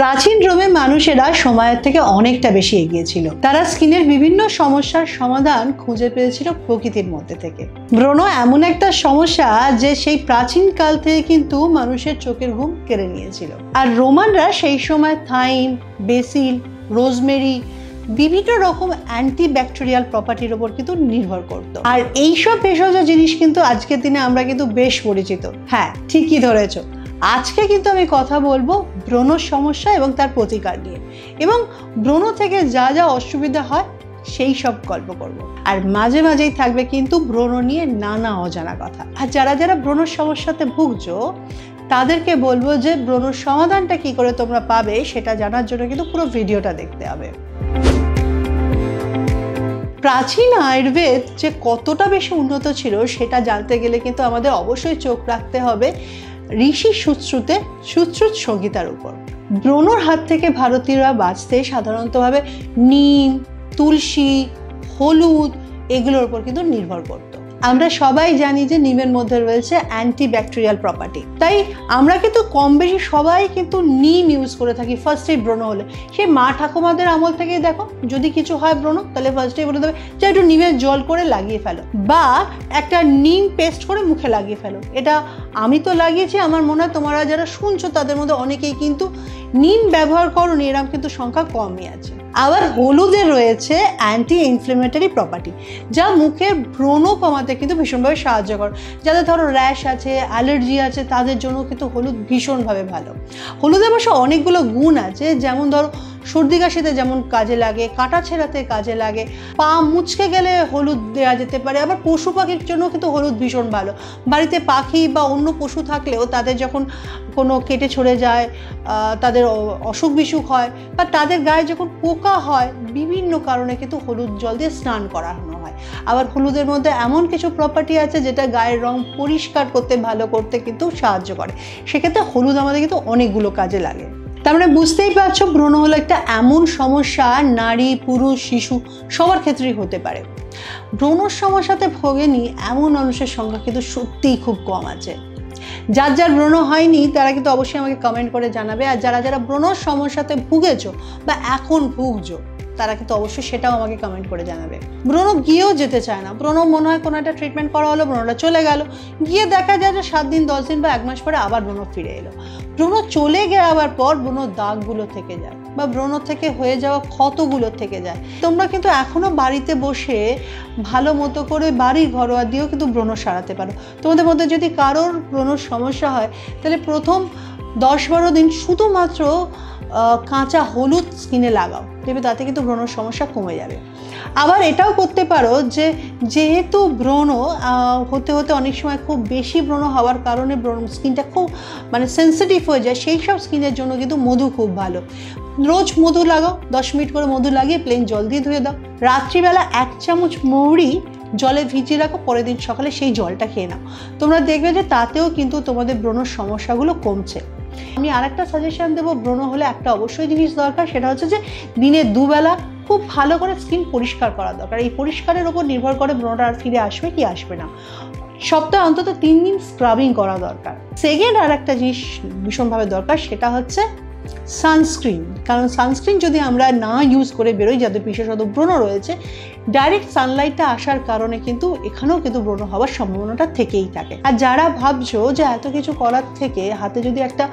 প্রাচীন রোমে মানুষেরা সময়ের থেকে অনেকটা বেশি এগিয়ে ছিল। তারা স্কিনের বিভিন্ন সমস্যার সমাধান খুঁজে পেয়েছিল প্রকৃতির মধ্যে থেকে। ব্রণ এমন একটা সমস্যা যে সেই প্রাচীন কাল থেকে কিন্তু মানুষের চোখের ঘুম কেড়ে নিয়েছিল। আর রোমানরা সেই সময় থাইম, বেসিল, রোজমেরি বিভিন্ন রকম অ্যান্টিব্যাকটেরিয়াল প্রপার্টির ওপর কিন্তু নির্ভর করত। আর এইসব ভেষজ জিনিস কিন্তু আজকের দিনে আমরা কিন্তু বেশ পরিচিত। হ্যাঁ, ঠিকই ধরেছ। আজকে কিন্তু আমি কথা বলবো ব্রণ সমস্যা এবং তার প্রতিকার নিয়ে, এবং ব্রণ থেকে যা যা অসুবিধা হয় সেই সব গল্প করব। আর মাঝে মাঝেই থাকবে কিন্তু ব্রণ নিয়ে নানা অজানা কথা। আর যারা যারা ব্রণ সমস্যাতে ভুগছো তাদেরকে বলবো যে ব্রণ সমাধানটা কি করে তোমরা পাবে সেটা জানার জন্য কিন্তু পুরো ভিডিওটা দেখতে হবে। প্রাচীন আয়ুর্বেদ যে কতটা বেশি উন্নত ছিল সেটা জানতে গেলে কিন্তু আমাদের অবশ্যই চোখ রাখতে হবে ঋষি সুশ্রুত সংহিতার উপর। ব্রণর হাত থেকে ভারতীয়রা বাঁচতে সাধারণতভাবে নিম, তুলসী, হলুদ এগুলোর উপর কিন্তু নির্ভর করত। আমরা সবাই জানি যে নিমের মধ্যে রয়েছে অ্যান্টিব্যাকটেরিয়াল প্রপার্টি, তাই আমরা কিন্তু কম বেশি সবাই কিন্তু নিম ইউজ করে থাকি ফার্স্টে ব্রণ হলে। সেই মা ঠাকুমাদের আমল থেকে দেখো, যদি কিছু হয় ব্রণ তাহলে ফার্স্টে বলে দেবে যে একটু নিমের জল করে লাগিয়ে ফেলো, বা একটা নিম পেস্ট করে মুখে লাগিয়ে ফেলো। এটা আমি তো লাগিয়েছি, আমার মনে হয় তোমরা যারা শুনছো তাদের মধ্যে অনেকেই কিন্তু নিম ব্যবহার করোনি, এরকম কিন্তু সংখ্যা কমই আছে। আবার হলুদের রয়েছে অ্যান্টি ইনফ্লেমেটরি প্রপার্টি, যা মুখের ব্রণ কমাতে কিন্তু ভীষণভাবে সাহায্য করে। যাদের ধরো র্যাশ আছে, অ্যালার্জি আছে, তাদের জন্য কিন্তু হলুদ ভীষণভাবে ভালো। হলুদের অবশ্য অনেকগুলো গুণ আছে, যেমন ধরো সর্দি কাশিতে যেমন কাজে লাগে, কাটা ছেঁড়াতে কাজে লাগে, পা মুচকে গেলে হলুদ দেওয়া যেতে পারে। আবার পশু পাখির জন্য কিন্তু হলুদ ভীষণ ভালো। বাড়িতে পাখি বা অন্য পশু থাকলেও তাদের যখন কোনো কেটে ছড়ে যায়, তাদের অসুখ বিসুখ হয়, বা তাদের গায়ে যখন পোকা হয়, বিভিন্ন কারণে কিন্তু হলুদ জল দিয়ে স্নান করানো হয়। আবার হলুদের মধ্যে এমন কিছু প্রপার্টি আছে যেটা গায়ের রং পরিষ্কার করতে, ভালো করতে কিন্তু সাহায্য করে। সেক্ষেত্রে হলুদ আমাদের কিন্তু অনেকগুলো কাজে লাগে। তার মানে বুঝতেই পারছো, ব্রণ হলো একটা এমন সমস্যা নারী, পুরুষ, শিশু সবার ক্ষেত্রেই হতে পারে। ব্রণর সমস্যাতে ভোগেনি এমন মানুষের সংখ্যা কিন্তু সত্যিই খুব কম আছে। যার যার ব্রণ হয়নি তারা কিন্তু অবশ্যই আমাকে কমেন্ট করে জানাবে। আর যারা যারা ব্রণর সমস্যাতে ভুগেছো বা এখন ভুগছো তারা কিন্তু অবশ্যই সেটাও আমাকে কমেন্ট করে জানাবে। ব্রণ গিয়েও যেতে চায় না। ব্রণ মনে হয় কোনো একটা ট্রিটমেন্ট করা হলো, ব্রণটা চলে গেল, গিয়ে দেখা যায় যে 7 দিন, 10 দিন বা 1 মাস পরে আবার ব্রণ ফিরে এলো। ব্রণ চলে যাওয়ার পর ব্রণ দাগগুলো থেকে যায়, বা ব্রণ থেকে হয়ে যাওয়া ক্ষতগুলো থেকে যায়। তোমরা কিন্তু এখনো বাড়িতে বসে ভালো মতো করে বাড়ির ঘরোয়া দিয়েও কিন্তু ব্রণ সারাতে পারো। তোমাদের মধ্যে যদি কারোর ব্রণর সমস্যা হয় তাহলে প্রথম 10-12 দিন শুধুমাত্র কাঁচা হলুদ স্কিনে লাগাও, দেখবে তাতে কিন্তু ব্রণর সমস্যা কমে যাবে। আবার এটাও করতে পারো যে যেহেতু ব্রণ হতে হতে অনেক সময় খুব বেশি ব্রণ হওয়ার কারণে স্কিনটা খুব সেন্সিটিভ হয়ে যায়, সেই সব স্কিনের জন্য কিন্তু মধু খুব ভালো। রোজ মধু লাগাও, 10 মিনিট করে মধু লাগিয়ে প্লেন জল দিয়ে ধুয়ে দাও। রাত্রিবেলা 1 চামচ মৌরি জলে ভিজিয়ে রাখো, পরের দিন সকালে সেই জলটা খেয়ে নাও। তোমরা দেখবে যে তাতেও কিন্তু তোমাদের ব্রণর সমস্যাগুলো কমছে। আমি আরেকটা সাজেশন দেবো, ব্রণ হলে একটা অবশ্যই জিনিস দরকার, সেটা হচ্ছে যে দিনে 2 বেলা খুব ভালো করে স্কিন পরিষ্কার করা দরকার। এই পরিষ্কারের ওপর নির্ভর করে ব্রণটা আর ফিরে আসবে কি আসবে না। সপ্তাহে অন্তত 3 দিন স্ক্রাবিং করা দরকার। সেকেন্ড আর একটা জিনিস ভীষণভাবে দরকার, সেটা হচ্ছে সানস্ক্রিন। কারণ সানস্ক্রিন যদি আমরা না ইউজ করে বেরোই, যাদের বিশেষত ব্রণ রয়েছে, ডাইরেক্ট সানলাইটটা আসার কারণে কিন্তু এখানেও কিন্তু ব্রণ হওয়ার সম্ভাবনাটা থেকেই থাকে। আর যারা ভাবছো যে এত কিছু করার থেকে হাতে যদি একটা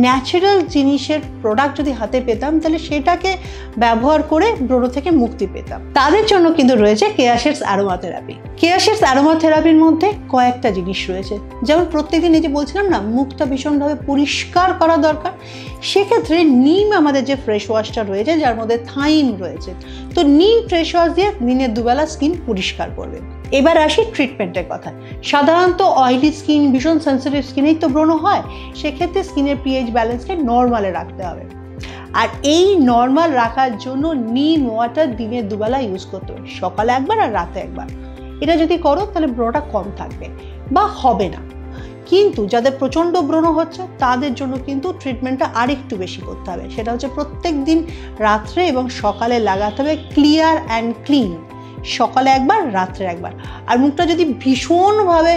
ন্যাচারাল জিনিসের প্রোডাক্ট যদি হাতে পেতাম তাহলে সেটাকে ব্যবহার করে ব্রণ থেকে মুক্তি পেতাম, তাদের জন্য কিন্তু রয়েছে কেয়াশেরস অ্যারোমা থেরাপি। কেয়াশেরস অ্যারোমা থেরাপির মধ্যে কয়েকটা জিনিস রয়েছে। যেমন প্রত্যেকদিন এই যে বলছিলাম না, মুখটা ভীষণভাবে পরিষ্কার করা দরকার, সেক্ষেত্রে নিম আমাদের যে ফ্রেশ ওয়াশটা রয়েছে যার মধ্যে থাইম রয়েছে, তো নিম ফ্রেশ ওয়াশ দিয়ে দিনে 2 বেলা স্কিন পরিষ্কার করবে। এবার আসি ট্রিটমেন্টের কথা। সাধারণত অয়েলি স্কিন, ভীষণ সেন্সিটিভ স্কিনেই তো ব্রণ হয়, সেক্ষেত্রে স্কিনের পিএইচ ব্যালেন্সকে নর্মালে রাখতে হবে। আর এই নর্মাল রাখার জন্য নিম ওয়াটার দিনে 2 বেলা ইউজ করতে হবে, সকালে একবার আর রাতে একবার। এটা যদি করো তাহলে ব্রণটা কম থাকবে বা হবে না। কিন্তু যাদের প্রচণ্ড ব্রণ হচ্ছে তাদের জন্য কিন্তু ট্রিটমেন্টটা আরেকটু বেশি করতে হবে। সেটা হচ্ছে প্রত্যেক দিন রাত্রে এবং সকালে লাগাতে হবে ক্লিয়ার অ্যান্ড ক্লিন। সকালে একবার, রাত্রে একবার। আর মুখটা যদি ভীষণভাবে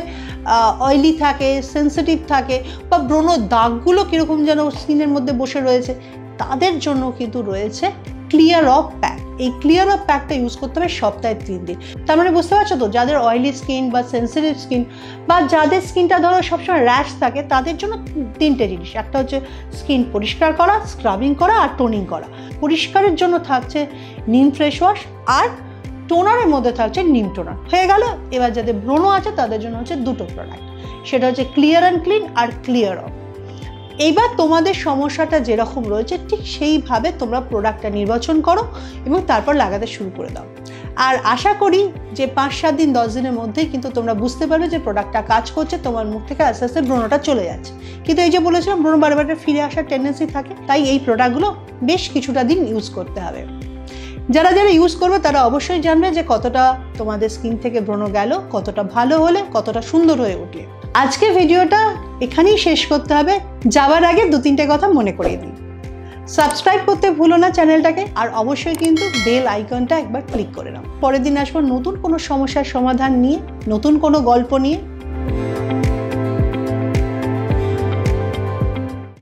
অয়েলি থাকে, সেন্সিটিভ থাকে, বা ব্রণ দাগগুলো কীরকম যেন স্কিনের মধ্যে বসে রয়েছে, তাদের জন্য কিন্তু রয়েছে ক্লিয়ার অফ প্যাক। এই ক্লিয়ার অফ প্যাকটা ইউজ করতে হবে সপ্তাহে 3 দিন। তার মানে বুঝতে পারছো তো, যাদের অয়েলি স্কিন বা সেন্সিটিভ স্কিন বা যাদের স্কিনটা ধরো সবসময় র্যাশ থাকে, তাদের জন্য 3টে জিনিস। একটা হচ্ছে স্কিন পরিষ্কার করা, স্ক্রাবিং করা আর টোনিং করা। পরিষ্কারের জন্য থাকছে নিম ফ্রেশ ওয়াশ, আর টোনারের মধ্যে থাকছে নিম টোনার। হয়ে গেল। এবার যাদের ব্রণ আছে তাদের জন্য হচ্ছে 2টো প্রোডাক্ট, সেটা হচ্ছে ক্লিয়ার অ্যান্ড ক্লিন আর ক্লিয়ার অফ। এইবার তোমাদের সমস্যাটা যেরকম রয়েছে ঠিক সেইভাবে তোমরা প্রোডাক্টটা নির্বাচন করো এবং তারপর লাগাতে শুরু করে দাও। আর আশা করি যে 5-7 দিন 10 দিনের মধ্যেই কিন্তু তোমরা বুঝতে পারবে যে প্রোডাক্টটা কাজ করছে, তোমার মুখ থেকে আস্তে আস্তে ব্রণটা চলে যাচ্ছে। কিন্তু এই যে বলেছিলাম, ব্রণ বারবার ফিরে আসার টেন্ডেন্সি থাকে, তাই এই প্রোডাক্টগুলো বেশ কিছুটা দিন ইউজ করতে হবে। যারা যারা ইউজ করবে তারা অবশ্যই জানবে যে কতটা তোমাদের স্কিন থেকে ব্রণ গেল, কতটা ভালো হলে, কতটা সুন্দর হয়ে উঠলে। আজকে ভিডিওটা এখানেই শেষ করতে হবে। যাওয়ার আগে 2-3টে কথা মনে করিয়ে দিই। সাবস্ক্রাইব করতে ভুলো না চ্যানেলটাকে, আর অবশ্যই কিন্তু বেল আইকনটা একবার ক্লিক করে নাও। পরের দিন আসবো নতুন কোনো সমস্যার সমাধান নিয়ে, নতুন কোনো গল্প নিয়ে।